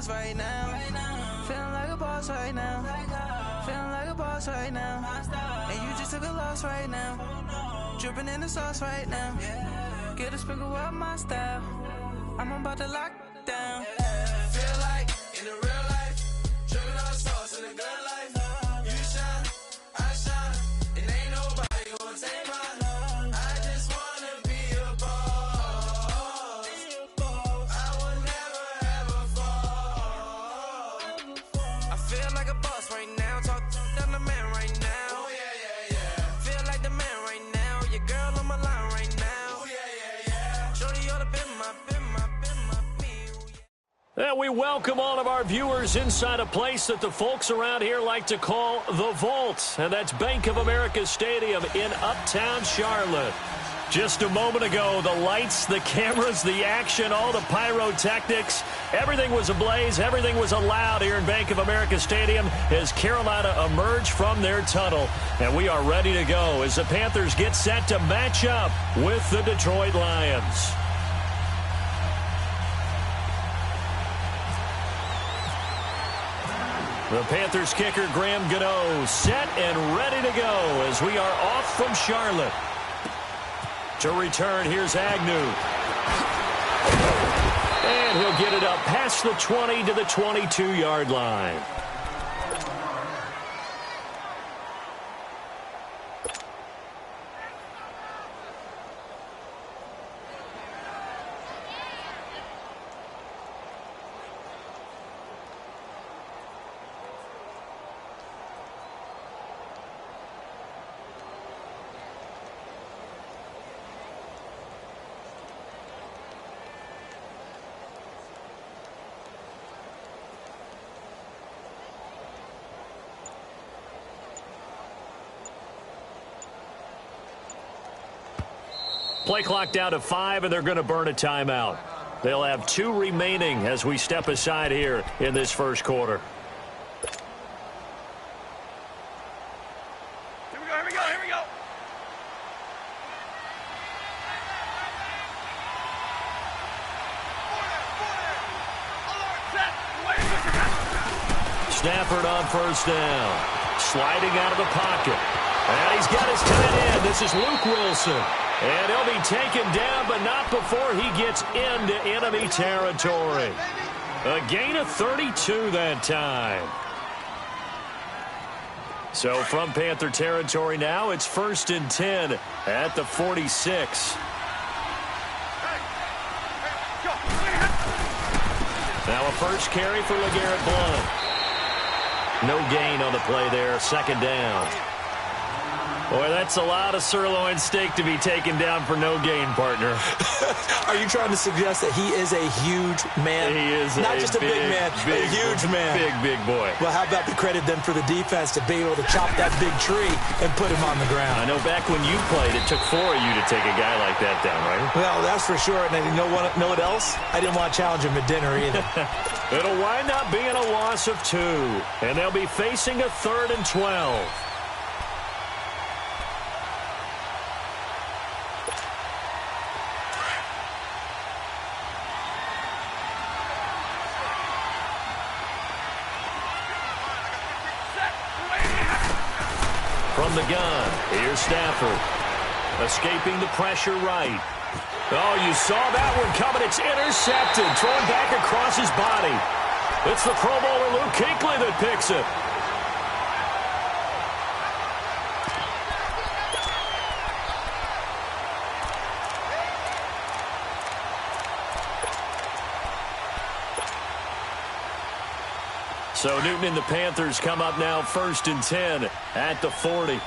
right now. Feeling like a boss right now. Feeling like a boss right now. And you just took a loss right now. Dripping in the sauce right now. Get a sprinkle up my style. I'm about to lock down. Feel like in the real life, dripping on sauce in the good life. You shine, I shine, and ain't nobody gonna take my love. I just wanna be a boss. I would never ever fall. I feel like a boss right now. Talk to the man right now. Oh yeah. Feel like the man right now. Your girl on my line right now. Oh yeah. Shorty oughta been my me. We welcome all of our viewers inside a place that the folks around here like to call the Vault, and that's Bank of America Stadium in Uptown Charlotte. Just a moment ago, the lights, the cameras, the action, all the pyrotechnics, everything was ablaze, everything was allowed here in Bank of America Stadium as Carolina emerged from their tunnel. And we are ready to go as the Panthers get set to match up with the Detroit Lions. The Panthers kicker, Graham Gano, set and ready to go as we are off from Charlotte. To return, here's Agnew. And he'll get it up past the 20 to the 22-yard line. Play clock down to 5, and they're going to burn a timeout. They'll have 2 remaining as we step aside here in this first quarter. Here we go. Stafford on first down. Sliding out of the pocket. And he's got his tight end. This is Luke Wilson. And he'll be taken down, but not before he gets into enemy territory. A gain of 32 that time. So from Panther territory now, it's 1st and 10 at the 46. Now a first carry for LeGarrette Blount. No gain on the play there, 2nd down. Boy, that's a lot of sirloin steak to be taken down for no gain, partner. Are you trying to suggest that he is a huge man? He is not just a big man, a huge man. Big boy. Well, how about the credit then for the defense to be able to chop that big tree and put him on the ground? I know back when you played, it took 4 of you to take a guy like that down, right? Well, that's for sure. And you know what else? I didn't want to challenge him at dinner either. It'll wind up being a loss of 2, and they'll be facing a 3rd and 12. From the gun, here's Stafford. Escaping the pressure right. Oh, you saw that one coming. It's intercepted. Thrown back across his body. It's the Pro Bowler Luke Kuechly that picks it. So Newton and the Panthers come up now 1st and 10 at the 40.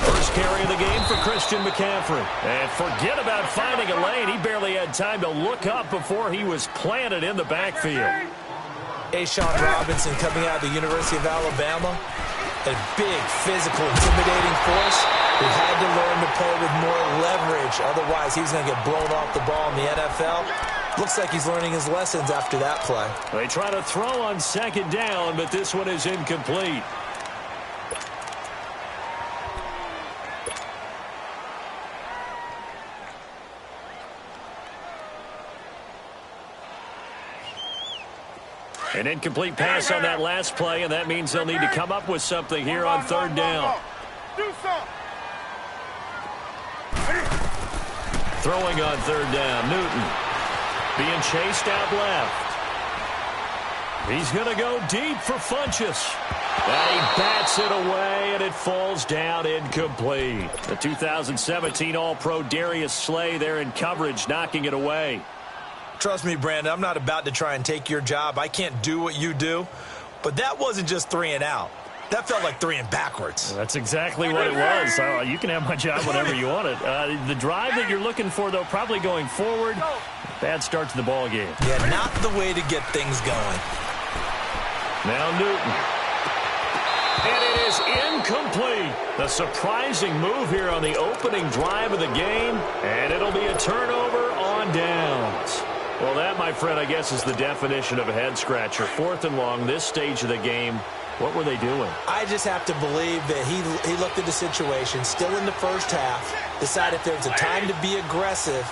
First carry of the game for Christian McCaffrey. And forget about finding a lane. He barely had time to look up before he was planted in the backfield. A'Shawn Robinson coming out of the University of Alabama. A big, physical, intimidating force. He had to learn to play with more leverage. Otherwise, he's going to get blown off the ball in the NFL. Looks like he's learning his lessons after that play. They try to throw on 2nd down, but this one is incomplete. An incomplete pass on that last play, and that means they'll need to come up with something here on third down. Throwing on third down, Newton. Being chased out left. He's going to go deep for Funchess. And he bats it away, and it falls down incomplete. The 2017 All-Pro Darius Slay there in coverage, knocking it away. Trust me, Brandon, I'm not about to try and take your job. I can't do what you do. But that wasn't just 3 and out. That felt like 3 and backwards. That's exactly what it was. You can have my job whenever you want it. The drive that you're looking for, though, probably going forward. Bad start to the ball game. Yeah, not the way to get things going. Now Newton. And it is incomplete. A surprising move here on the opening drive of the game. And it'll be a turnover on downs. Well, that, my friend, I guess is the definition of a head-scratcher. 4th and long, this stage of the game. What were they doing? I just have to believe that he looked at the situation, still in the first half, decided if there was a time to be aggressive,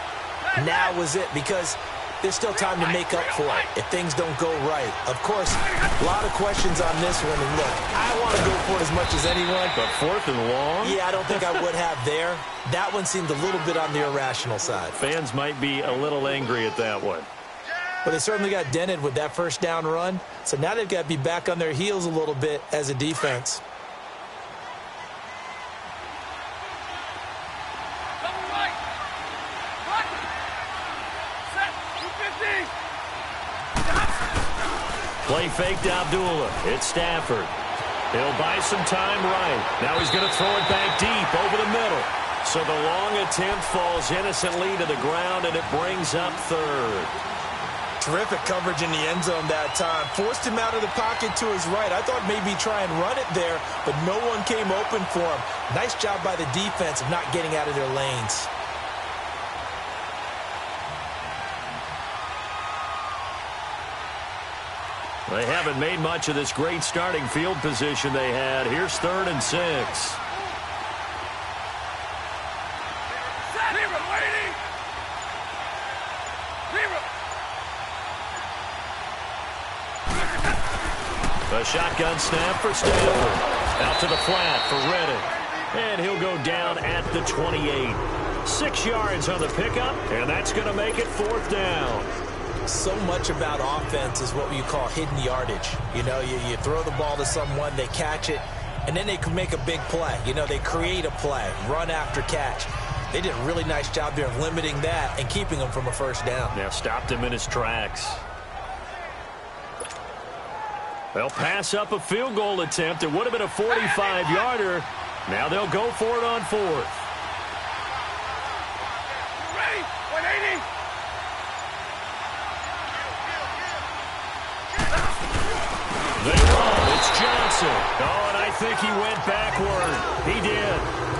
now was it, because there's still time to make up for it if things don't go right. Of course, a lot of questions on this one, and look, I want to go for it as much as anyone. But 4th and long? Yeah, I don't think I would have there. That one seemed a little bit on the irrational side. Fans might be a little angry at that one. But they certainly got dented with that first down run. So now they've got to be back on their heels a little bit as a defense. Play fake to Abdullah. It's Stafford. He'll buy some time right. Now he's going to throw it back deep over the middle. So the long attempt falls innocently to the ground, and it brings up third. Terrific coverage in the end zone that time. Forced him out of the pocket to his right. I thought maybe try and run it there, but no one came open for him. Nice job by the defense of not getting out of their lanes. They haven't made much of this great starting field position they had. Here's 3rd and 6. A shotgun snap for Stafford. Out to the flat for Reddick. And he'll go down at the 28. 6 yards on the pickup, and that's going to make it 4th down. So much about offense is what you call hidden yardage. You know, you throw the ball to someone, they catch it, and then they can make a big play. You know, they create a play, run after catch. They did a really nice job there of limiting that and keeping him from a first down. Now stopped him in his tracks. They'll pass up a field goal attempt. It would have been a 45-yarder. Now they'll go for it on 4th. Ready? 180. They run. It's Johnson. Oh, and I think he went backward. He did.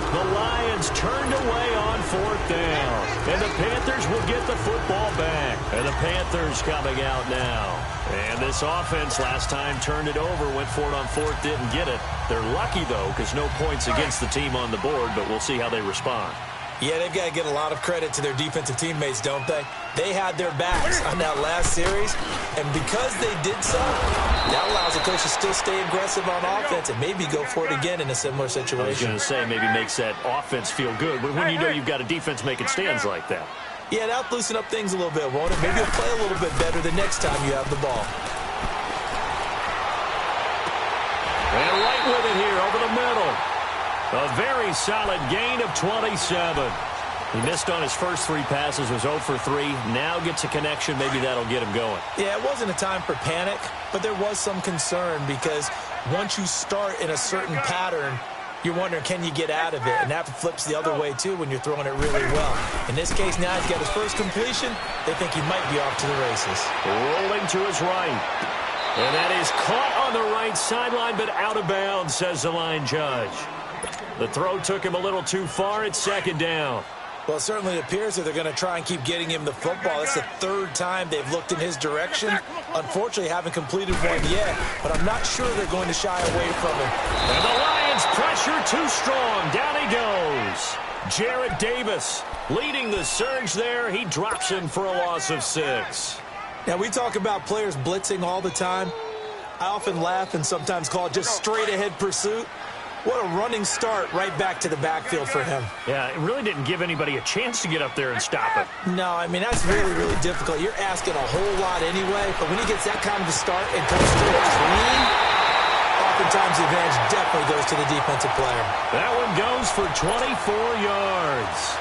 The Lions turned away on 4th down. And the Panthers will get the football back. And the Panthers coming out now. And this offense last time turned it over, went for it on 4th, didn't get it. They're lucky, though, because no points against the team on the board, but we'll see how they respond. Yeah, they've got to get a lot of credit to their defensive teammates, don't they? They had their backs on that last series, and because they did so, that allows the coach to still stay aggressive on offense and maybe go for it again in a similar situation. I was going to say maybe makes that offense feel good, but when you know you've got a defense making stands like that. Yeah, that'll loosen up things a little bit, won't it? Maybe you'll play a little bit better the next time you have the ball. And right with it here over the middle. A very solid gain of 27. He missed on his first 3 passes, was 0 for 3. Now gets a connection. Maybe that'll get him going. Yeah, it wasn't a time for panic, but there was some concern because once you start in a certain pattern, you're wondering, can you get out of it? And that flips the other way, too, when you're throwing it really well. In this case, now he's got his first completion. They think he might be off to the races. Rolling to his right. And that is caught on the right sideline, but out of bounds, says the line judge. The throw took him a little too far. It's 2nd down. Well, it certainly appears that they're going to try and keep getting him the football. It's the 3rd time they've looked in his direction. Unfortunately, haven't completed one yet, but I'm not sure they're going to shy away from him. And the Lions pressure too strong. Down he goes. Jarrett Davis leading the surge there. He drops him for a loss of 6. Now, we talk about players blitzing all the time. I often laugh and sometimes call it just straight-ahead pursuit. What a running start right back to the backfield for him. Yeah, it really didn't give anybody a chance to get up there and stop it. No, I mean, that's really, really difficult. You're asking a whole lot anyway, but when he gets that kind of a start and comes straight clean, oftentimes the advantage definitely goes to the defensive player. That one goes for 24 yards.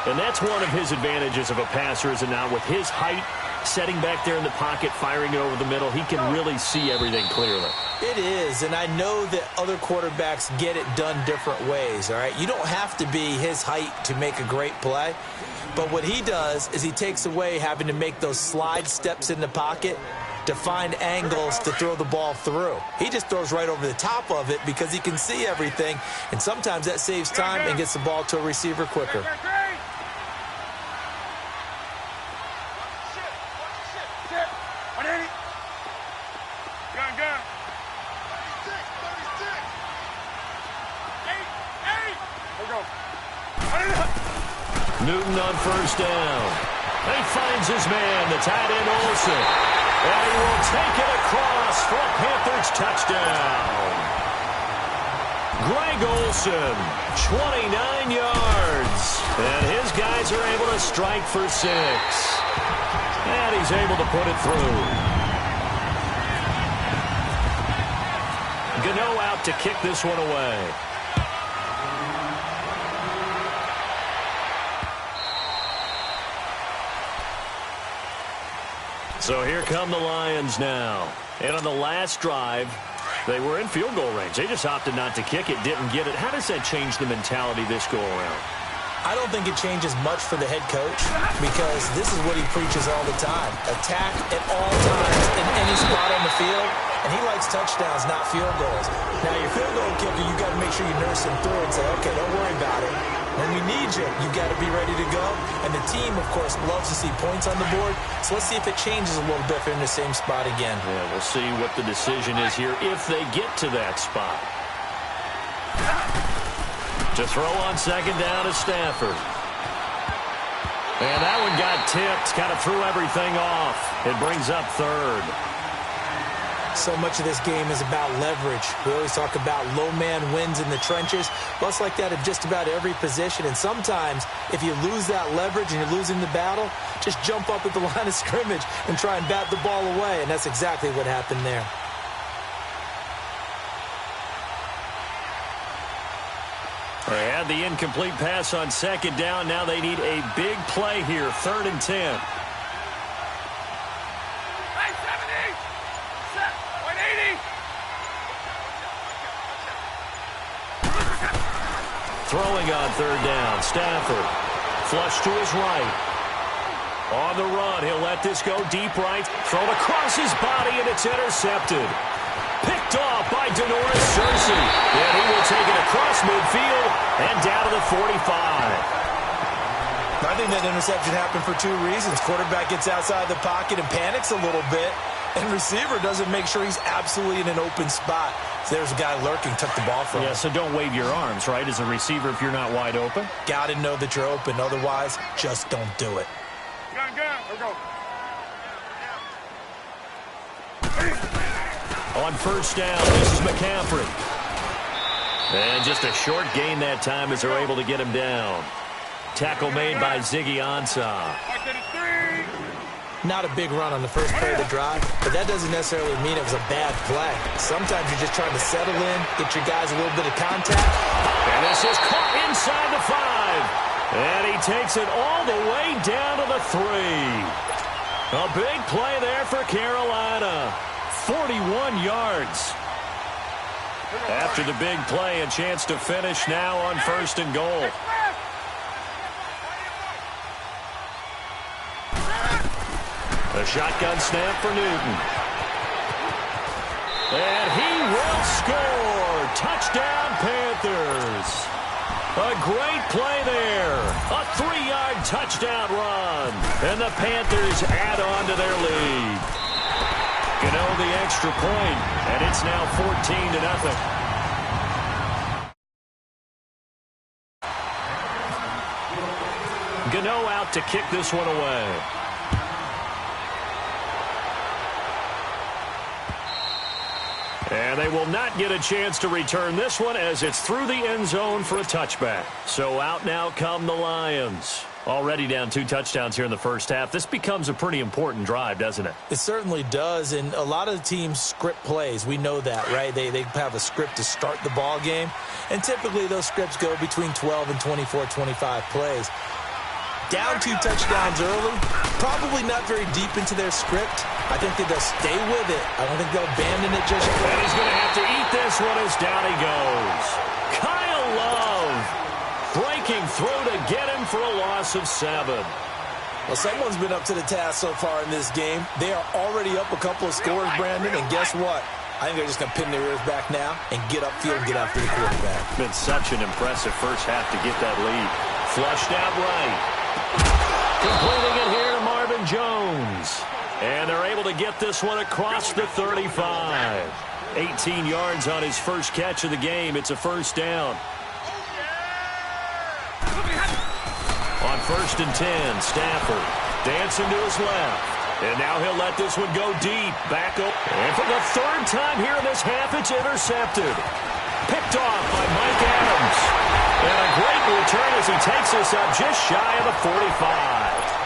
And that's one of his advantages of a passer, is it not? With his height, setting back there in the pocket, firing it over the middle, he can really see everything clearly. It is, and I know that other quarterbacks get it done different ways, all right? You don't have to be his height to make a great play, but what he does is he takes away having to make those slide steps in the pocket to find angles to throw the ball through. He just throws right over the top of it because he can see everything, and sometimes that saves time and gets the ball to a receiver quicker. Newton on first down. He finds his man, the tight end Olsen. And he will take it across for a Panthers touchdown. Greg Olsen, 29 yards. And his guys are able to strike for 6. And he's able to put it through. Gano out to kick this one away. So here come the Lions now. And on the last drive, they were in field goal range. They just opted not to kick it, didn't get it. How does that change the mentality this go around? I don't think it changes much for the head coach because this is what he preaches all the time. Attack at all times in any spot on the field, and he likes touchdowns, not field goals. Now, your field goal kicker, you got to make sure you nurse him through and say, okay, don't worry about it. When we need you, you got to be ready to go. And the team, of course, loves to see points on the board. So let's see if it changes a little bit if they're in the same spot again. Yeah, we'll see what the decision is here if they get to that spot. To throw on second down is Stafford. And that one got tipped, kind of threw everything off. It brings up third. So much of this game is about leverage. We always talk about low man wins in the trenches. Well, it's like that at just about every position. And sometimes, if you lose that leverage and you're losing the battle, just jump up at the line of scrimmage and try and bat the ball away. And that's exactly what happened there. They had the incomplete pass on second down. Now they need a big play here, 3rd and 10. Throwing on 3rd down, Stafford. Flush to his right. On the run, he'll let this go deep right. Thrown across his body, and it's intercepted. Picked off by Denoris Cersei. And he will take it across midfield and down to the 45. I think that interception happened for 2 reasons. Quarterback gets outside the pocket and panics a little bit. And receiver doesn't make sure he's absolutely in an open spot. So there's a guy lurking, took the ball from him. Yeah, so don't wave your arms, right, as a receiver if you're not wide open. Got to know that you're open. Otherwise, just don't do it. On first down, this is McCaffrey. And just a short gain that time as they're able to get him down. Tackle made by Ziggy Ansah. Not a big run on the first play of the drive, but that doesn't necessarily mean it was a bad play. Sometimes you're just trying to settle in, get your guys a little bit of contact. And this is caught inside the 5. And he takes it all the way down to the 3. A big play there for Carolina. 41 yards. After the big play, a chance to finish now on 1st and goal. A shotgun snap for Newton. And he will score. Touchdown, Panthers. A great play there. A 3-yard touchdown run. And the Panthers add on to their lead. Gano the extra point, and it's now 14-0. Gano out to kick this one away. And they will not get a chance to return this one as it's through the end zone for a touchback. So out now come the Lions. Already down 2 touchdowns here in the first half. This becomes a pretty important drive, doesn't it? It certainly does, and a lot of the teams script plays. We know that, right? They have a script to start the ball game, and typically those scripts go between 12 and 24, 25 plays. Down 2 touchdowns early, probably not very deep into their script. I think that they'll stay with it. I don't think they'll abandon it just yet. And he's going to have to eat this one as down he goes. Kyle Love breaking through to get him for a loss of 7. Well, someone's been up to the task so far in this game. They are already up a couple of scores, Brandon, and guess what? I think they're just going to pin their ears back now and get upfield and get after the quarterback. Been such an impressive first half to get that lead. Flushed out right. Completing it here to Marvin Jones. And they're able to get this one across the 35. 18 yards on his first catch of the game. It's a first down. On 1st and 10, Stafford dancing to his left. And now he'll let this one go deep. Back up. And for the 3rd time here in this half, it's intercepted. Picked off by Mike Adams. And a great return as he takes this up just shy of the 45.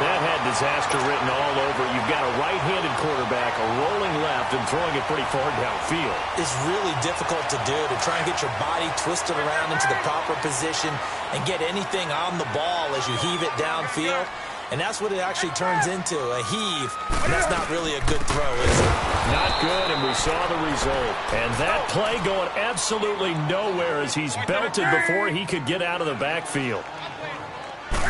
That had disaster written all over. You've got a right-handed quarterback, a rolling left, and throwing it pretty far downfield. It's really difficult to do, to try and get your body twisted around into the proper position and get anything on the ball as you heave it downfield. And that's what it actually turns into, a heave. And that's not really a good throw, is it? Not good, and we saw the result. And that play going absolutely nowhere as he's belted before he could get out of the backfield.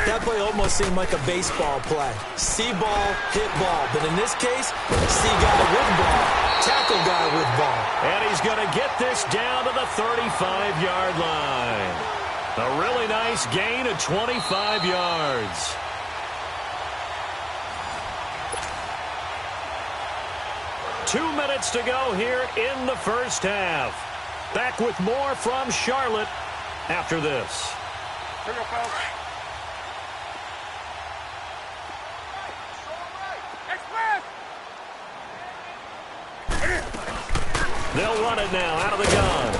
That play almost seemed like a baseball play. See ball, hit ball. But in this case, see guy with ball, tackle guy with ball. And he's going to get this down to the 35-yard line. A really nice gain of 25 yards. Two minutes to go here in the first half. Back with more from Charlotte after this. Here we go, folks. They'll run it now out of the gun.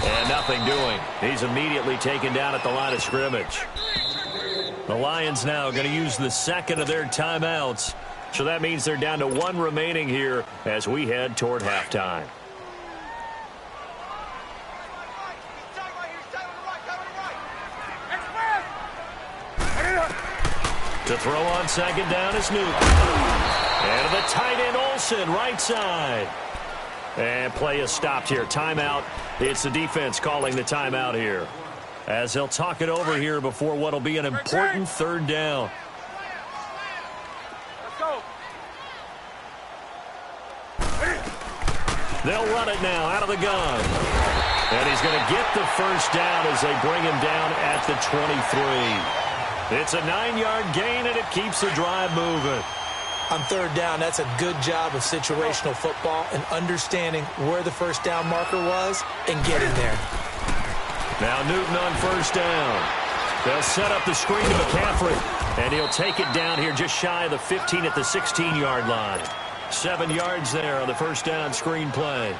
And nothing doing. He's immediately taken down at the line of scrimmage. The Lions now going to use the second of their timeouts. So that means they're down to 1 remaining here as we head toward halftime. To throw on second down is Newton. And the tight end Olsen, right side. And play is stopped here. Timeout. It's the defense calling the timeout here. As they'll talk it over here before what will be an important 3rd down. Let's go. They'll run it now out of the gun. And he's going to get the first down as they bring him down at the 23. It's a 9-yard gain, and it keeps the drive moving. On 3rd down, that's a good job of situational football and understanding where the first down marker was and getting there. Now Newton on 1st down. They'll set up the screen to McCaffrey, and he'll take it down here just shy of the 15 at the 16-yard line. 7 yards there on the first down screen play.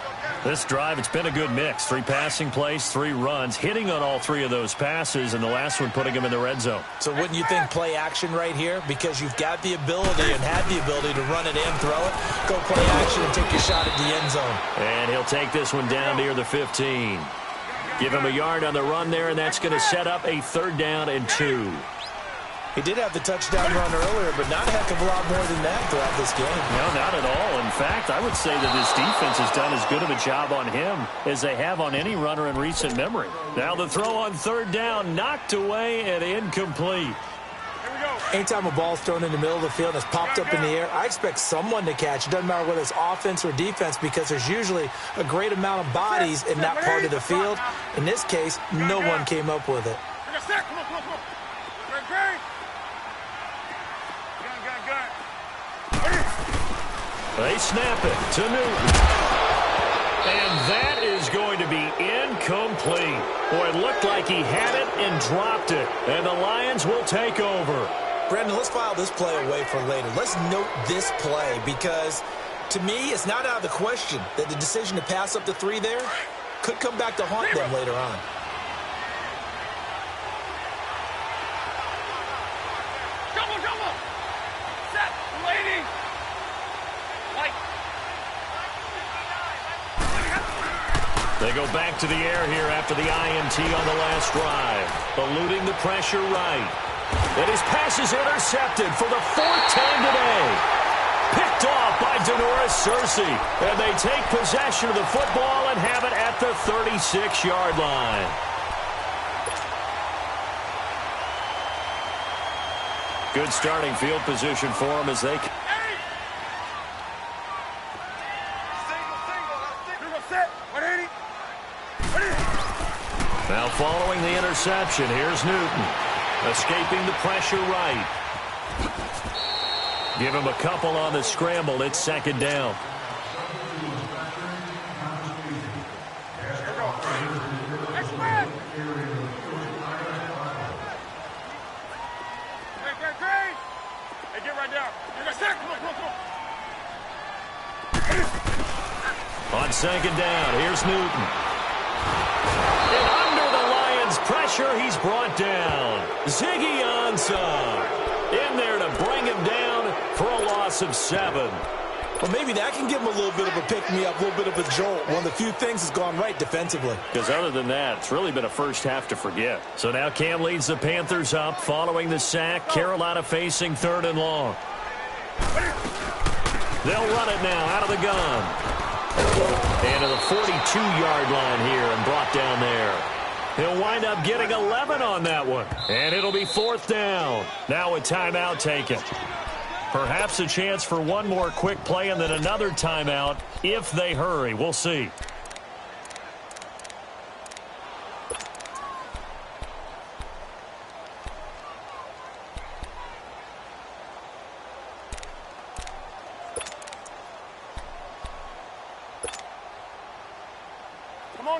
This drive, it's been a good mix. 3 passing plays, 3 runs, hitting on all 3 of those passes, and the last one putting him in the red zone. So wouldn't you think play action right here? Because you've got the ability and had the ability to run it and throw it. Go play action and take your shot at the end zone. And he'll take this one down near the 15. Give him a yard on the run there, and that's going to set up a 3rd down and 2. He did have the touchdown run earlier, but not a heck of a lot more than that throughout this game. No, not at all. In fact, I would say that this defense has done as good of a job on him as they have on any runner in recent memory. Now the throw on 3rd down, knocked away and incomplete. Anytime a ball's thrown in the middle of the field and it's popped up in the air, I expect someone to catch. It doesn't matter whether it's offense or defense because there's usually a great amount of bodies in that part of the field. In this case, no one came up with it. They snap it to Newton. And that is going to be incomplete. Boy, it looked like he had it and dropped it. And the Lions will take over. Brandon, let's file this play away for later. Let's note this play because To me, it's not out of the question that the decision to pass up the 3 there could come back to haunt them later on. Set, lady. They go back to the air here after the INT on the last drive. Eluding the pressure right. And his pass is intercepted for the 4th time today. Picked off by reverson313. And they take possession of the football and have it at the 36-yard line. Good starting field position for them as they... Now following the interception, here's Newton. Escaping the pressure right. Give him a couple on the scramble. It's 2nd down. Hey, get right down. On 2nd down, here's Newton. And under the Lions' pressure, he's brought down. Ziggy Ansah in there to bring him down for a loss of 7. Well, maybe that can give him a little bit of a pick-me-up, a little bit of a jolt. One of the few things that's gone right defensively. Because other than that, it's really been a first half to forget. So now Cam leads the Panthers up following the sack. Carolina facing 3rd and long. They'll run it now out of the gun. And to the 42-yard line here and brought down there. He'll wind up getting 11 on that one. And it'll be 4th down. Now a timeout taken. Perhaps a chance for one more quick play and then another timeout if they hurry. We'll see.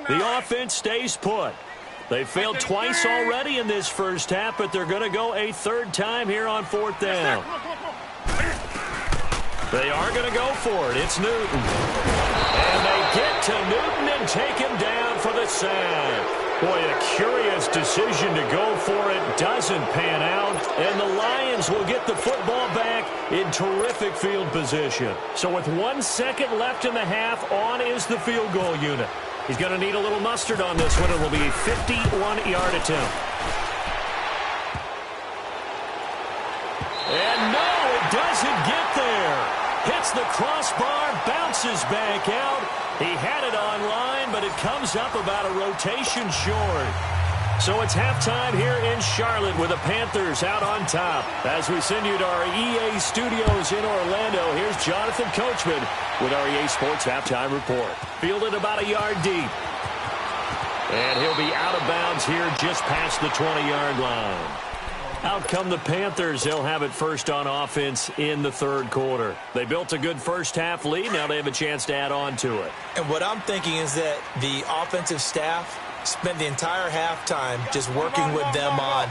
The offense stays put. They failed twice already in this first half, but they're going to go a 3rd time here on 4th down. They are going to go for it. It's Newton. And they get to Newton and take him down for the sack. Boy, a curious decision to go for it. Doesn't pan out. And the Lions will get the football back in terrific field position. So with 1 second left in the half, on is the field goal unit. He's going to need a little mustard on this one. It will be a 51-yard attempt. And no, it doesn't get there. Hits the crossbar, bounces back out. He had it online, but it comes up about a rotation short. So it's halftime here in Charlotte with the Panthers out on top. As we send you to our EA studios in Orlando, here's Jonathan Coachman with our EA Sports Halftime Report. Fielded about a yard deep. And he'll be out of bounds here just past the 20-yard line. Out come the Panthers. They'll have it first on offense in the 3rd quarter. They built a good first half lead. Now they have a chance to add on to it. And what I'm thinking is that the offensive staff spent the entire halftime just working with them on,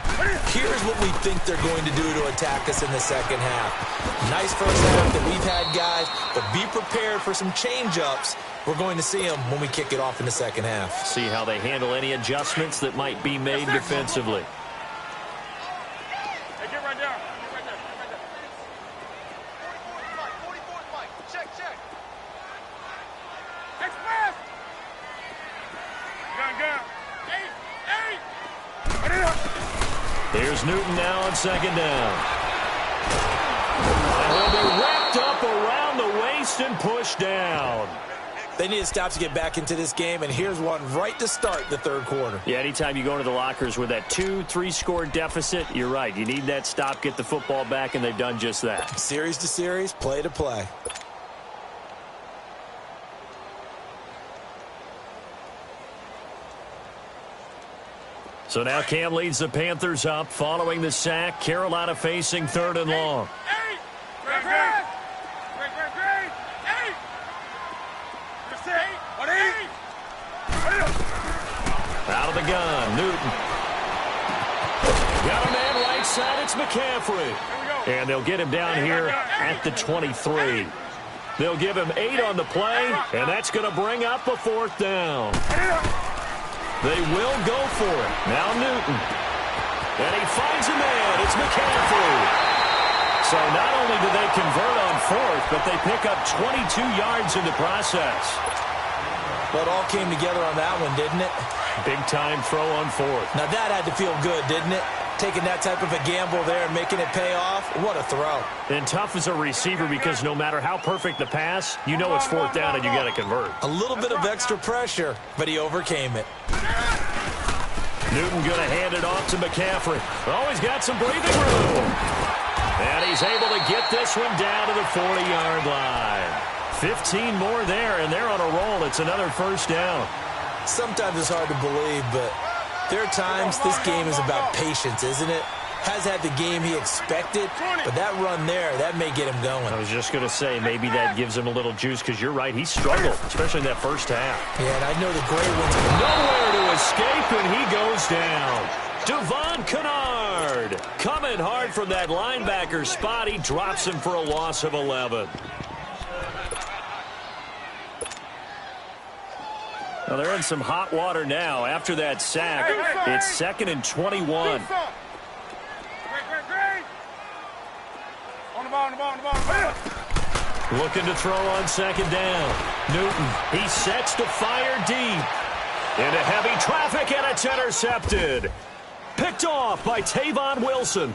here's what we think they're going to do to attack us in the 2nd half. Nice first half that we've had, guys, but be prepared for some change-ups. We're going to see them when we kick it off in the 2nd half. See how they handle any adjustments that might be made defensively. Here's Newton now on 2nd down. And he'll be wrapped up around the waist and pushed down. They need a stop to get back into this game, and here's one right to start the 3rd quarter. Yeah, anytime you go into the lockers with that 2-3 score deficit, you're right. You need that stop, get the football back, and they've done just that. Series to series, play to play. So now Cam leads the Panthers up following the sack. Carolina facing 3rd and long. Out of the gun, Newton. Got a man right side, it's McCaffrey. And they'll get him down here at the 23. They'll give him 8 on the play, and that's going to bring up a 4th down. They will go for it. Now Newton. And he finds a man. It's McCaffrey. So not only do they convert on 4th, but they pick up 22 yards in the process. Well, it all came together on that one, didn't it? Big-time throw on 4th. Now that had to feel good, didn't it? Taking that type of a gamble there and making it pay off. What a throw. And tough as a receiver because no matter how perfect the pass, you know it's 4th down and you got to convert. A little bit of extra pressure, but he overcame it. Newton going to hand it off to McCaffrey. Oh, he's got some breathing room. And he's able to get this one down to the 40-yard line. 15 more there, and they're on a roll. It's another 1st down. Sometimes it's hard to believe, but there are times this game is about patience, isn't it? Has had the game he expected, but that run there, that may get him going. I was just going to say, maybe that gives him a little juice, because you're right, he struggled, especially in that first half. Yeah, and I know the great ones. Nowhere to escape, and he goes down. Devon Kennard coming hard from that linebacker spot. He drops him for a loss of 11. Well, they're in some hot water now. After that sack, it's 2nd and 21. Looking to throw on 2nd down. Newton, he sets to fire deep. Into heavy traffic, and it's intercepted. Picked off by Tavon Wilson.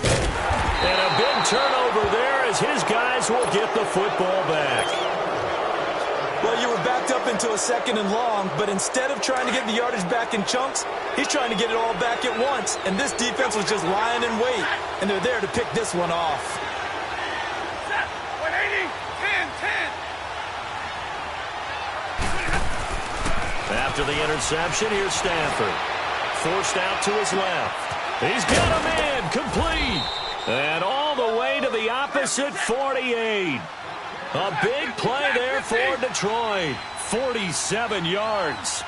And a big turnover there as his guys will get the football back. Well, you were backed up into a 2nd and long, but instead of trying to get the yardage back in chunks, he's trying to get it all back at once. And this defense was just lying in wait, and they're there to pick this one off. 180, 10. After the interception, here's Stafford. Forced out to his left. He's got a man complete. And all the way to the opposite 48. A big play there for Detroit. 47 yards.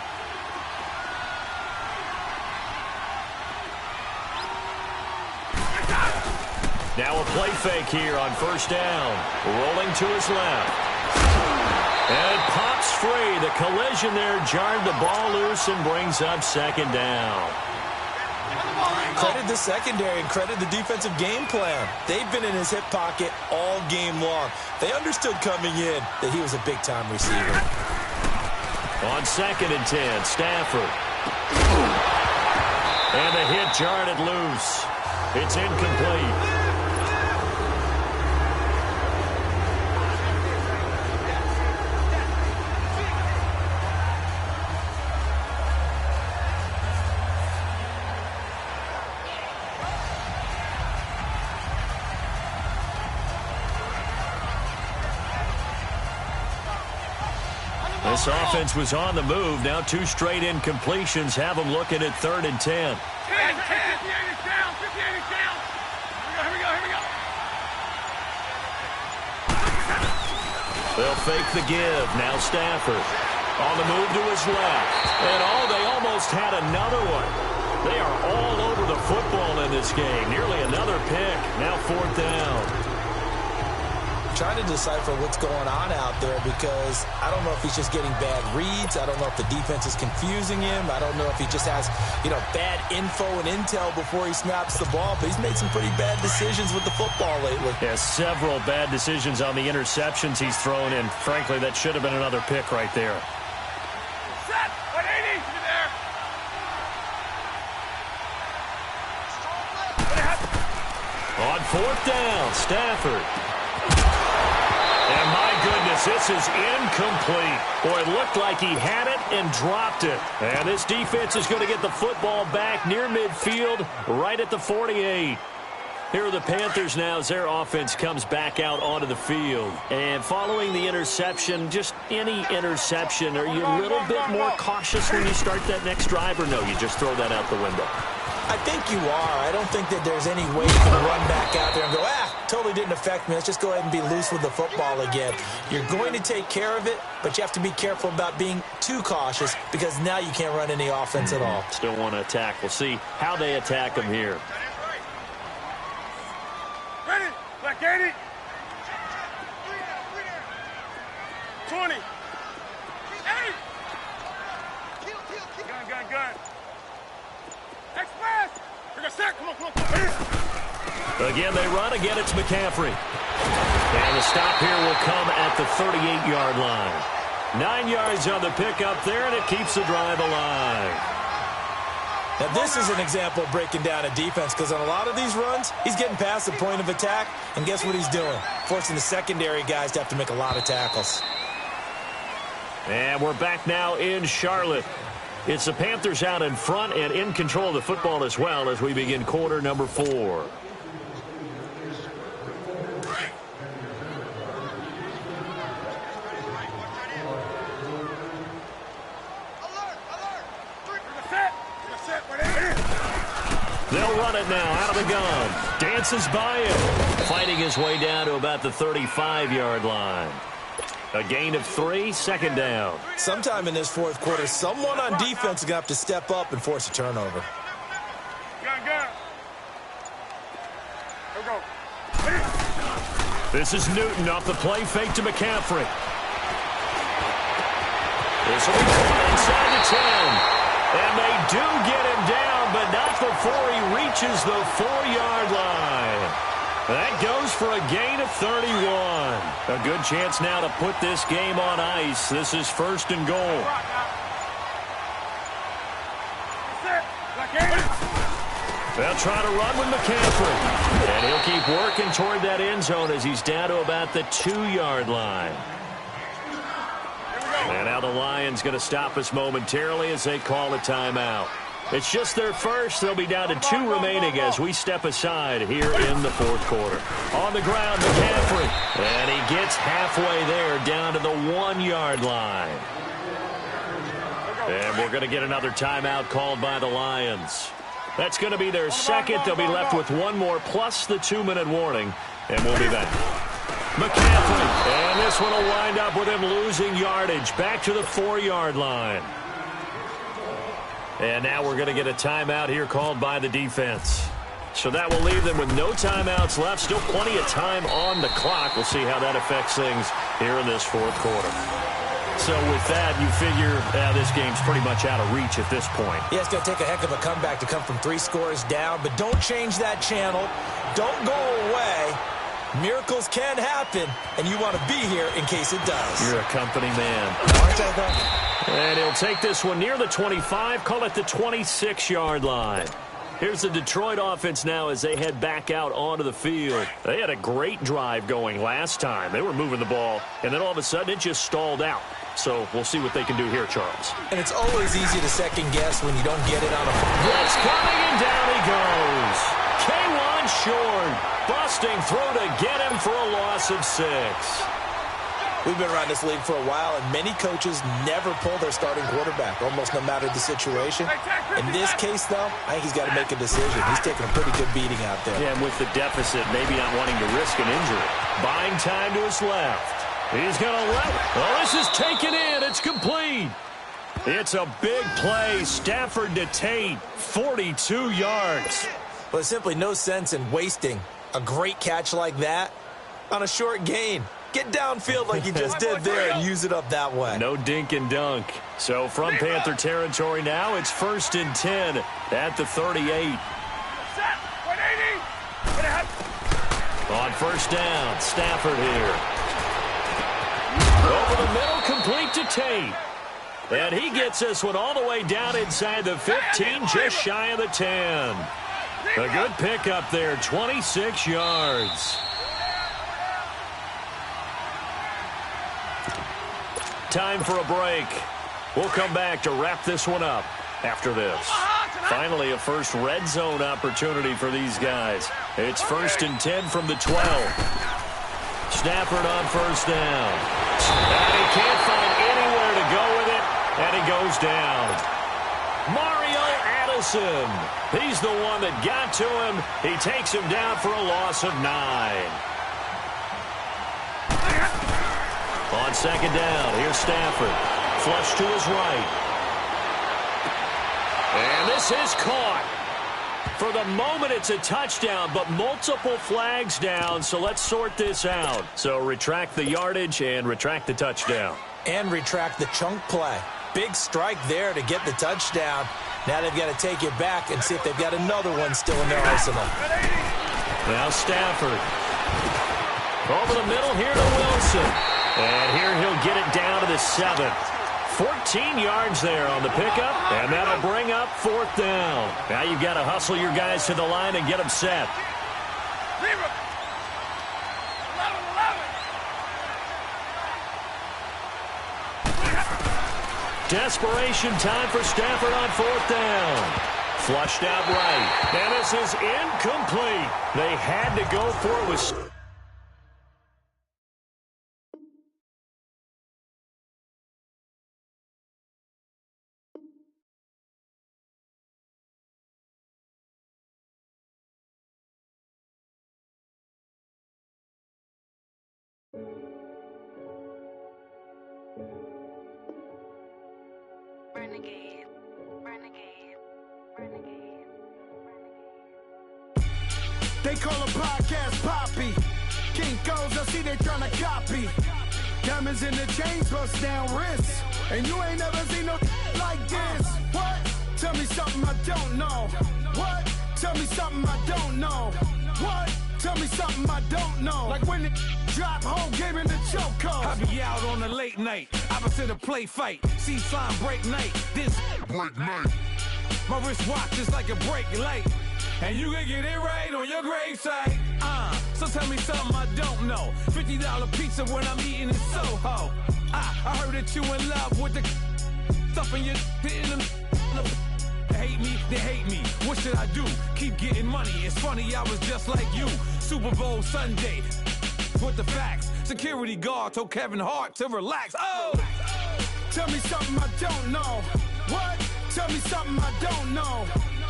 Now a play fake here on 1st down. Rolling to his left. And it pops free. The collision there jarred the ball loose and brings up 2nd down. Credit the secondary and credit the defensive game plan. They've been in his hip pocket all game long. They understood coming in that he was a big-time receiver. On 2nd and 10, Stafford. And the hit jarred it loose. It's incomplete. This offense was on the move. Now 2 straight incompletions have them looking at 3rd and 10. 10, 10. 58 is down. 58 is down. Here we go. They'll fake the give. Now Stafford on the move to his left. And they almost had another one. They are all over the football in this game. Nearly another pick. Now 4th down. Trying to decipher what's going on out there because I don't know if he's just getting bad reads. I don't know if the defense is confusing him. I don't know if he just has, bad info and intel before he snaps the ball. But he's made some pretty bad decisions with the football lately. Yeah, several bad decisions on the interceptions he's thrown in. Frankly, that should have been another pick right there. Set. 180. On 4th down, Stafford. And my goodness, this is incomplete. Boy, it looked like he had it and dropped it. And this defense is going to get the football back near midfield, right at the 48. Here are the Panthers now as their offense comes back out onto the field. And following the interception, just any interception, are you a little bit more cautious when you start that next drive, or no, you just throw that out the window? I think you are. I don't think that there's any way you can run back out there and go, totally didn't affect me. Let's just go ahead and be loose with the football again. You're going to take care of it, but you have to be careful about being too cautious because now you can't run any offense at all. Still want to attack. We'll see how they attack him here. Ready? Black 80. Again, they run. Again, it's McCaffrey. And the stop here will come at the 38-yard line. 9 yards on the pickup there, and it keeps the drive alive. Now, this is an example of breaking down a defense, because on a lot of these runs, he's getting past the point of attack, and guess what he's doing? Forcing the secondary guys to have to make a lot of tackles. And we're back now in Charlotte. It's the Panthers out in front and in control of the football as well as we begin quarter number 4. They'll run it now out of the gun. Dances by him. Fighting his way down to about the 35-yard line. A gain of 3, second down. Sometime in this fourth quarter, someone on defense is going to have to step up and force a turnover. This is Newton off the play fake to McCaffrey. This will be caught inside the 10. And they do get him down, but not before he reaches the 4-yard line. That goes for a gain of 31. A good chance now to put this game on ice. This is first and goal. They'll try to run with McCaffrey. And he'll keep working toward that end zone as he's down to about the 2-yard line. And now the Lions going to stop us momentarily as they call a timeout. It's just their first. They'll be down to 2 remaining as we step aside here in the fourth quarter. On the ground, McCaffrey. And he gets halfway there down to the 1-yard line. And we're going to get another timeout called by the Lions. That's going to be their second. They'll be left with 1 more plus the 2-minute warning. And we'll be back. McCaffrey, and this one will wind up with him losing yardage back to the 4-yard line. And now we're going to get a timeout here called by the defense. So that will leave them with no timeouts left. Still plenty of time on the clock. We'll see how that affects things here in this fourth quarter. So with that, you figure this game's pretty much out of reach at this point. Yeah, it's going to take a heck of a comeback to come from 3 scores down, but don't change that channel. Don't go away. Miracles can happen, and you want to be here in case it does. You're a company man. Aren't I, though? And he'll take this one near the 25, call it the 26-yard line. Here's the Detroit offense now as they head back out onto the field. They had a great drive going last time. They were moving the ball, and then all of a sudden it just stalled out. So we'll see what they can do here, Charles. And it's always easy to second-guess when you don't get it on a... Blitz coming, and down he goes. K1 short. Busting through to get him for a loss of 6. We've been around this league for a while, and many coaches never pull their starting quarterback, almost no matter the situation. In this case, though, I think he's got to make a decision. He's taking a pretty good beating out there. Yeah, and with the deficit, maybe not wanting to risk an injury. Buying time to his left. He's going to let it. Oh, this is taken in. It's complete. It's a big play. Stafford to Tate, 42 yards. Well, there's simply no sense in wasting a great catch like that on a short gain. Get downfield like you just did there and use it up that way. No dink and dunk. So from Panther territory now, it's 1st and 10 at the 38. On first down, Stafford here. Over the middle, complete to Tate. And he gets this one all the way down inside the 15, just shy of the 10. A good pickup there, 26 yards. Time for a break. We'll come back to wrap this one up after this. Finally, a first red zone opportunity for these guys. It's 1st and 10 from the 12. Stafford on first down. And he can't find anywhere to go with it, and he goes down. Mario Addison. He's the one that got to him. He takes him down for a loss of 9. On second down, here's Stafford. Flush to his right. And this is caught. For the moment, it's a touchdown, but multiple flags down, so let's sort this out. So retract the yardage and retract the touchdown. And retract the chunk play. big strike there to get the touchdown. Now they've got to take it back and see if they've got another one still in their arsenal. Now Stafford. Over the middle here to Wilson. And here he'll get it down to the 7. 14 yards there on the pickup, and that'll bring up 4th down. Now you've got to hustle your guys to the line and get them set. Desperation time for Stafford on 4th down. Flushed out right. And this is incomplete. They had to go for it with... Renegade, renegade, renegade, renegade. They call a podcast Poppy. Kinkos, I see they tryna copy. Diamonds in the chains, bust down wrists. And you ain't never seen no like this. What? Tell me something I don't know. What? Tell me something I don't know. What? Tell me something I don't know. Like when it drop, whole game in the chokehold. I be out on a late night, opposite a play fight. See slime break night, this break night. My wrist watch is like a brake light. And you can get it right on your gravesite. So tell me something I don't know. $50 pizza when I'm eating in Soho. I heard that you in love with the stuff in your hitting them. Hate me, they hate me. What should I do? Keep getting money. It's funny, I was just like you. Super Bowl Sunday. With the facts. Security guard told Kevin Hart to relax. Oh! Tell me something I don't know. What? Tell me something I don't know.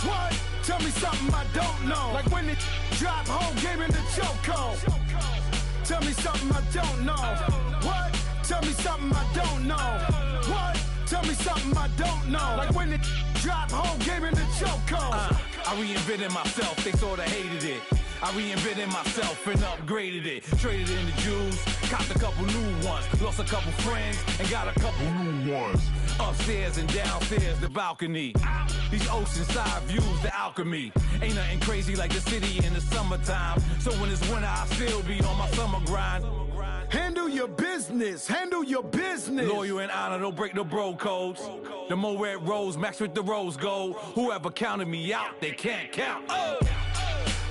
What? Tell me something I don't know. Like when it drop, whole game in the chokehold. Tell me something I don't know. What? Tell me something I don't know. What? Tell me something I don't know. Like when it drop, whole game in the chokehold. I reinvented myself, they sorta hated it. I reinvented myself and upgraded it. Traded in the Jews, copped a couple new ones. Lost a couple friends and got a couple new ones. Upstairs and downstairs, the balcony. These oceanside views, the alchemy. Ain't nothing crazy like the city in the summertime. So when it's winter, I still be on my summer grind. Handle your business, handle your business. Loyal and honor, don't break the bro codes. The more red rose, max with the rose gold. Whoever counted me out, they can't count. Oh!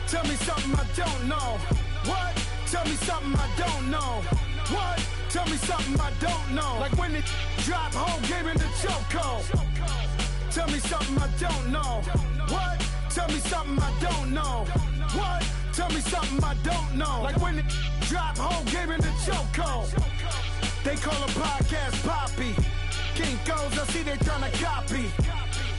Tell me something I don't know. What? Tell me something I don't know. What? Tell me something I don't know. Like when it drop, whole game in the chokehold. Tell me something I don't know. What? Tell me something I don't know. What? Tell me something I don't know. Like when it drop, whole game in the chokehold. They call a podcast Poppy. Kinkos, I see they tryna copy.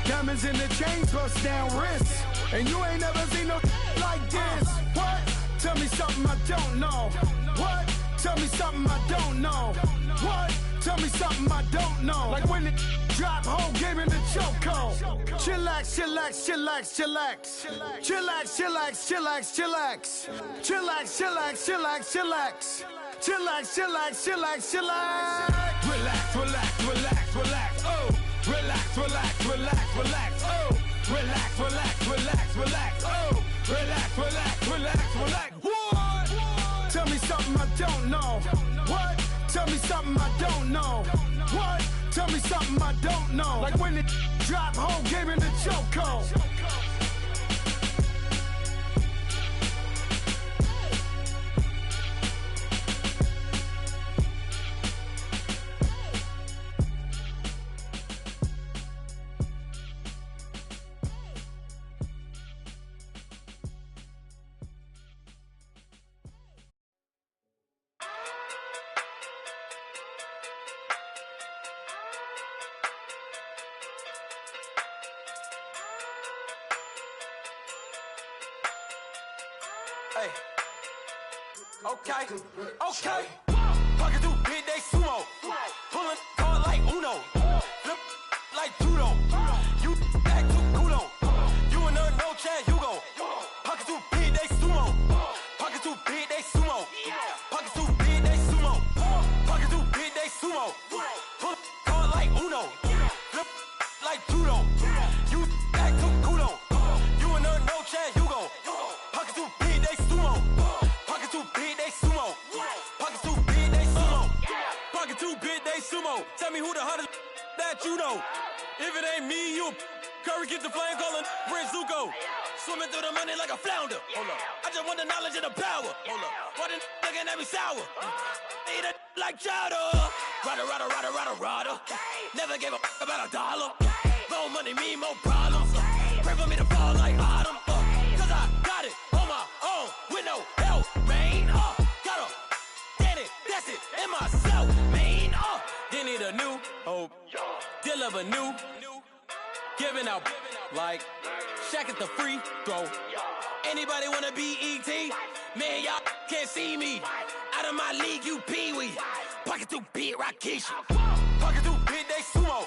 Diamonds in the chains, bust down wrists. And you ain't never seen no like this. What? Tell me something I don't know. What? Tell me something I don't know. What? Tell me something I don't know. Like when it drop, whole game in the chokehold. Chillax, chillax, chillax, chillax. Chillax, chillax, chillax, chillax. Chillax, chillax, chillax, chillax. Chillax, chillax, chillax, chillax. Relax, relax, relax, relax. Oh! Relax, relax, relax, relax. Oh! Relax, relax, relax, relax. Oh! Relax, relax, relax, relax. What? Tell me something I don't know. What? Tell me something I don't know. What? Tell me something I don't know. Like when it drop, whole game in the chokehold. Hey. Okay. Okay. Pocket through big day sumo. Pulling card like Uno. Flip like judo. You act too kudo. You and her no chance, you go. Pocket through big day sumo. Pocket through big day sumo. Pocket through big day sumo. Pocket through big day sumo. Pull card like Uno. who the hottest that you know. If it ain't me, you Curry get the flame calling Prince Zuko. Swimming through the money like a flounder. Hold up. I just want the knowledge and the power. Hold up. Why the looking at me sour? Eat it like chowder. Rada. Never gave a about $1. More money, me, more problems. Pray for me to fall like autumn. Cause I got it on my own with no help, man. Gotta get it, that's it, in myself, man. They need a new hope. Deliver new. Giving out like Shaq at the free throw. Anybody wanna be E.T.? Man, y'all can't see me. Out of my league, you pee-wee. Pocket too big, Rakesh. Pocket too big, they sumo.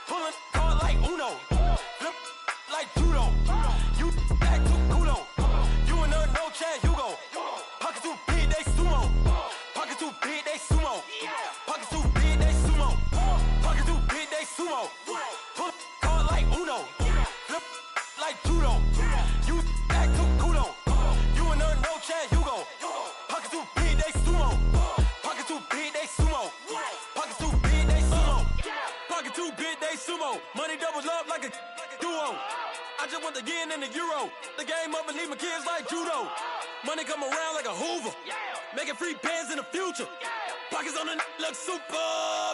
Pulling card like Uno. Flip like judo. You act too kudo. You and her, no Chad Hugo. Pocket too big, they sumo. Pocket too big, they sumo. Pocket too big, they sumo. Pocket too big, they sumo. Pull card like Uno. Flip like judo. You act too kudo. You and her, no Chad Hugo. Pocket too big, they sumo. Pocket too big, they sumo. Pocket too big, they sumo. Pocket too big, they sumo. Money doubles up like a duo. I just want the yen and the euro. The game up and leave my kids like judo. Money come around like a Hoover. Making free bands in the future. Pockets on the look super.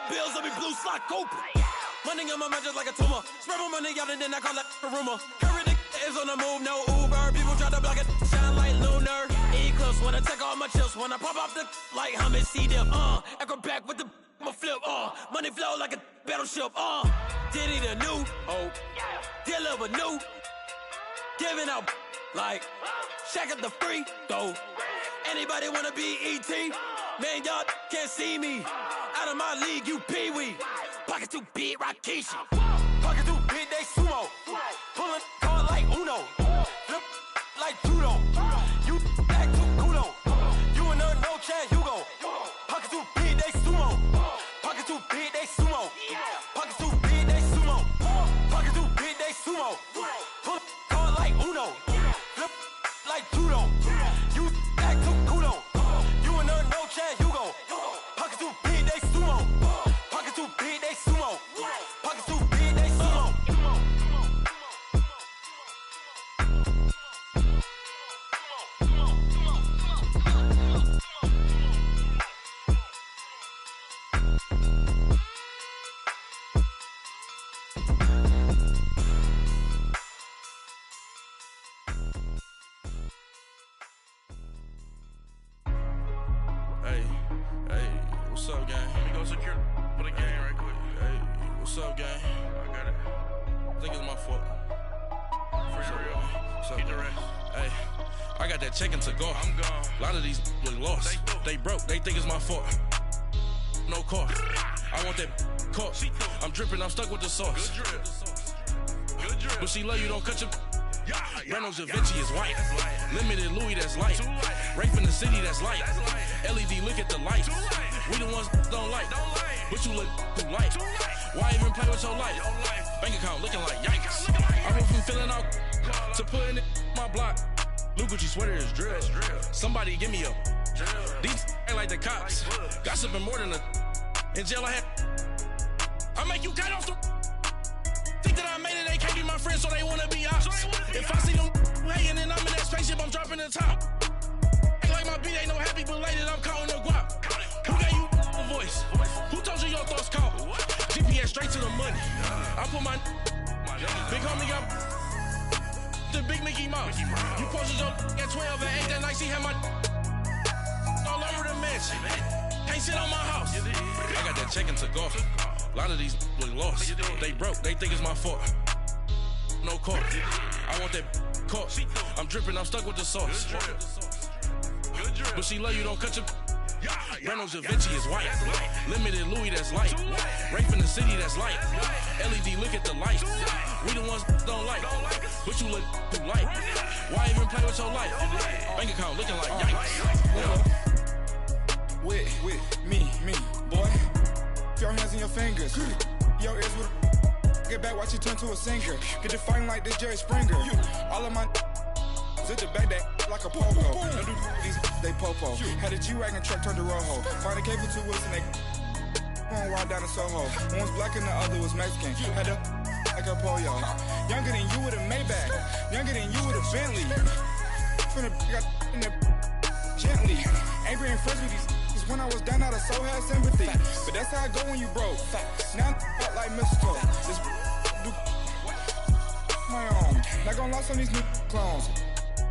Bills on me blue slot Cooper. Money on my mind just like a tumor. Spread my money out and then I call it a rumor. Curry the is on the move, no Uber. People try to block it, shine like lunar. Eclipse when I take all my chips. When I pop off the like hummus, C-dip. Echo back with the flip. Money flow like a battleship. Diddy the new hope. Deliver new. Giving out like Shaq at the free throw. Anybody wanna be E.T.? Man, y'all can't see me. Out of my league, you pee-wee. Pocket too big, Rakesh. Pocket too big, they sumo. Pulling card like Uno. Flip like judo. You act too kudo. You and her, no Chad Hugo. Pocket too big, they sumo. Pocket too big, they sumo. Pocket too big, they sumo. Pocket too big, they sumo. Pull card like Uno. Flip like judo. You act too kudo. You and her, no Chad Hugo. Pocket too big, they sumo. Pocket too big, they sumo. Pocket too big, they sumo. Hey, what's up, gang? Let me go secure for the game right quick. Hey, what's up, gang? I got it. I think it's my fault. For real. What's up, keep the rest. Hey, I got that chicken to go. I'm gone. A lot of these look lost. They broke. They think it's my fault. No cost. I want that caught. I'm dripping. I'm stuck with the sauce. Good drip. Good drip. But she love you. Don't cut your. Reynolds Da Vinci is white. Limited Louis, that's light. Rape in the city, that's light. LED, look at the light. We the ones don't like. But you look too light. Why even play with your life? Bank account looking like yikes. I went from filling out to putting it in my block. Blue Gucci sweater is drill. Somebody give me a. These ain't like the cops. Gossiping more than a. In jail I had. I make you cut off the. Think that I made it, they can't be my friends, so they wanna be ops. If I see them hating and I'm in that spaceship, I'm dropping the top. Ain't like my beat ain't no happy belated, I'm counting the guap. Who gave you a voice? Who told you your thoughts count? GPS straight to the money. I put my big homie got the big Mickey Mouse. You posted your at 12 and 8 that night, she had my all over the mansion. Can't sit on my house. I got that chicken to go. A lot of these look lost. They broke, they think it's my fault. No cost. I want that caught. I'm dripping, I'm stuck with the sauce. But she love you, don't cut your. Reynolds Da Vinci is white. Limited Louis, that's light. Rape in the city, that's light. LED, look at the light. We the ones don't like. But you look too light. Why even play with your life? Bank account looking like yikes. With me, boy. Your hands and your fingers. Your ears with get back, watch you turn to a singer. Get the fighting like this Jerry Springer. All of my zip the back that like a pogo. Don't do these they popo. Had a G-Wagon truck turned to Rojo. Find a cable 2 wheels and they one walk down to Soho. One was black and the other was Mexican. Had a like a polio. Younger than you with a Maybach. Younger than you with a Bentley. From the got in the gently. Angry and friends with these. When I was down, I so had sympathy. But that's how I go when you broke. Now I'm like mistletoe. This do my own. Not gonna lost on these new clones.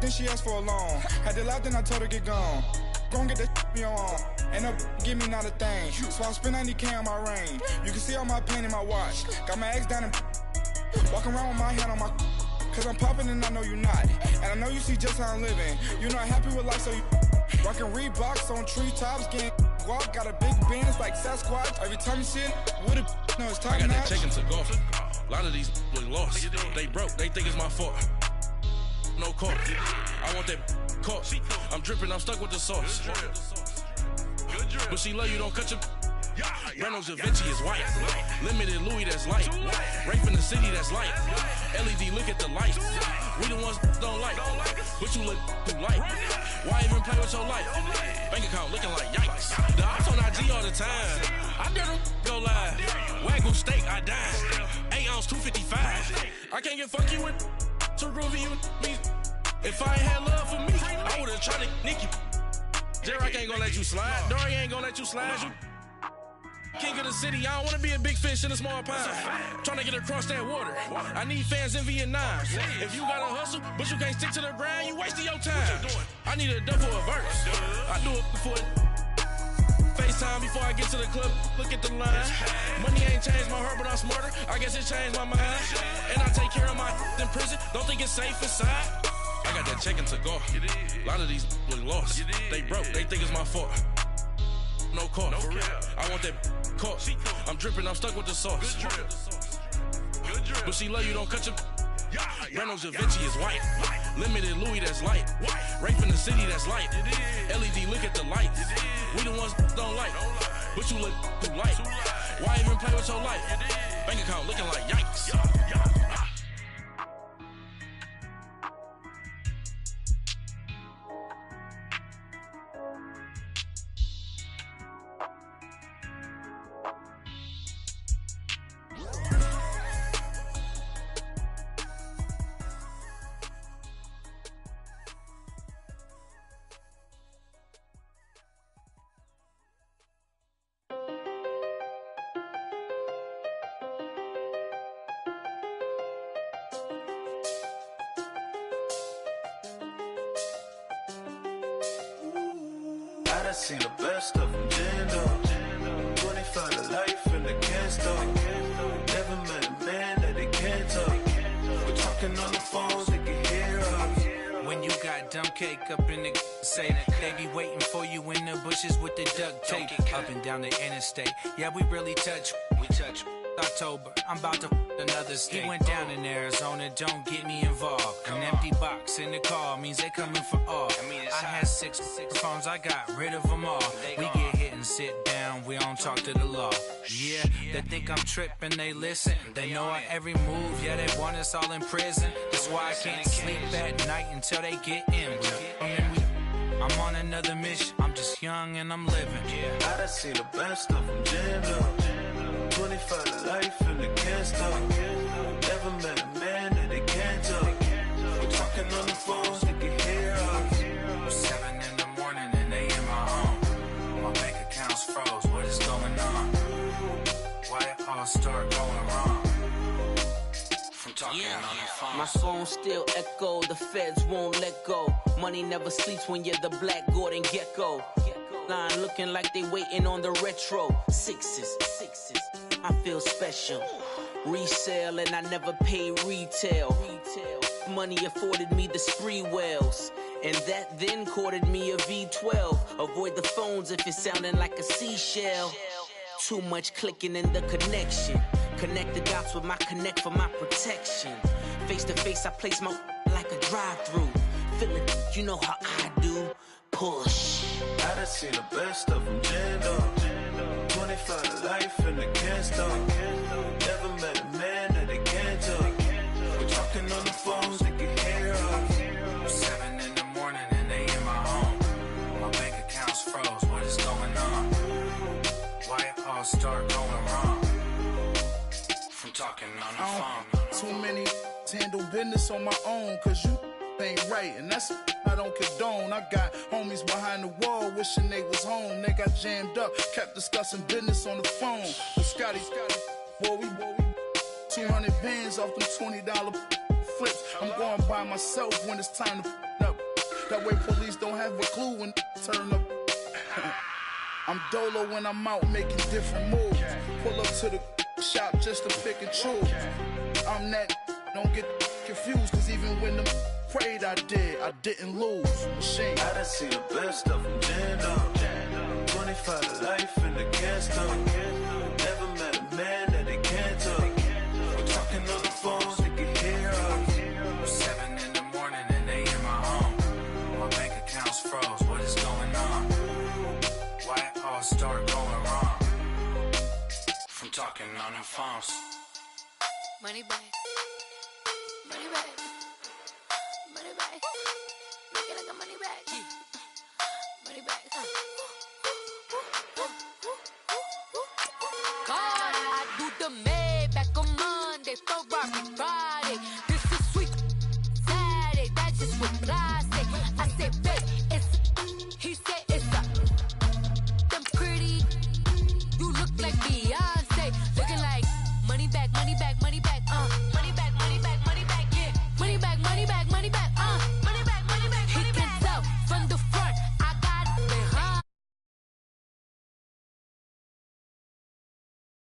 Then she asked for a loan. Had to laugh, then I told her get gone. Gon' get that me on. And up, give me not a thing. So I spend 90K on my range. You can see all my pain in my watch. Got my ex down and walking around with my hand on my. Cause I'm popping and I know you not. And I know you see just how I'm living. You're not happy with life, so you rockin' Reeboks on treetops, getting walk. Got a big Benz like Sasquatch. Every time you see it, with a no, it's time. I got that check into golf. A lot of these look lost. They broke, they think it's my fault. No court. I want that court. I'm dripping, I'm stuck with the sauce. But she love you, don't cut your. Reynolds Da Vinci is white. Limited Louis, that's light. Rape in the city, that's light. LED, look at the light. We the ones don't like. But you look too light. Why even play with your life? Bank account looking like yikes. The ops on IG all the time. I dare them go live. Wagyu steak, I dine. 8 ounce, 255. I can't get funky with too groovy you me. If I ain't had love for me, I would've tried to nick you. J-Rock ain't gonna let you slide. Dory ain't gonna let you slide. You king of the city, I don't wanna be a big fish in a small pond. Tryna get across that water. I need fans in Vietnam. If you gotta hustle, but you can't stick to the grind, you wasting your time. I need a double a verse. I do it before FaceTime before I get to the club. Look at the line. Money ain't changed my heart, but I'm smarter. I guess it changed my mind. And I take care of my in prison. Don't think it's safe inside. I got that check into golf. A lot of these look lost. They broke, they think it's my fault. No court. I want that court. I'm dripping, I'm stuck with the sauce. But she love you, don't cut your. Reynolds Da Vinci is white. Limited Louis, that's light. Rape in the city, that's light. LED, look at the lights. We the ones don't like. But you look too light. Why even play with your life? Bank account looking like yikes. I seen the best of them, jammed up. 25 to life and they can't stop. Never met a man that they can't talk. We're talking on the phones, they can hear us. When you got dumb cake up in the say, they be waiting for you in the bushes with the duct tape. Up and down the interstate, yeah, we really touch. We touch. October, I'm about to another state. He went down in Arizona, don't get me involved. An empty box in the car means they coming for all. I had six phones, I got rid of them all. We get hit and sit down, we don't talk to the law. Yeah, they think I'm tripping, they listen. They know our every move, yeah, they want us all in prison. That's why I can't sleep at night until they get in. I'm on another mission, I'm just young and I'm living. I done seen the best of them, jammed up. 25 to life and they can't stop. Never met a man that they can't talk. We're talking on the phones, they can hear us. 7 in the morning and they in my home. My bank account's froze, what is going on? Why it all start going wrong? From talking on the phone. My phone still echo, the feds won't let go. Money never sleeps when you're the black Gordon Gecko. Line looking like they waiting on the retro. Sixes, I feel special. Resale and I never pay retail. Money afforded me the spree wells. And that then courted me a V12. Avoid the phones if it's sounding like a seashell. Too much clicking in the connection. Connect the dots with my connect for my protection. Face to face I place my like a drive-through. Feel it, you know how I do. Push. I done seen the best of them, jammed up. 25 to life and they can't stop. Never met a man that they can't talk. We're talking on the phones, they can hear us. 7 in the morning and they in my home. My bank account's froze, what is going on? Why it all start going business on my own, cause you ain't right, and that's I don't condone. I got homies behind the wall wishing they was home. They got jammed up, kept discussing business on the phone. But Scotty, boy, we 200 bands off them $20 flips. I'm going by myself when it's time to up. That way police don't have a clue when turn up. I'm dolo when I'm out making different moves. Pull up to the shop just to pick and choose. I'm that, don't get confused, cause even when the prayed I didn't lose. Machine. I done see the best of them jammed up. 25 to life in the gas tank. Never met a man that they can't talk. We're talking on the phones, they can hear us. 7 in the morning and they in my home. My bank account's froze, what is going on? Why it all start going wrong? From talking on the phones. Money back. Money back. Money back. Make it like a money back. Money back. God, I do the Maybach on Monday, Ferrari Friday. This is sweet Saturday, that's just what I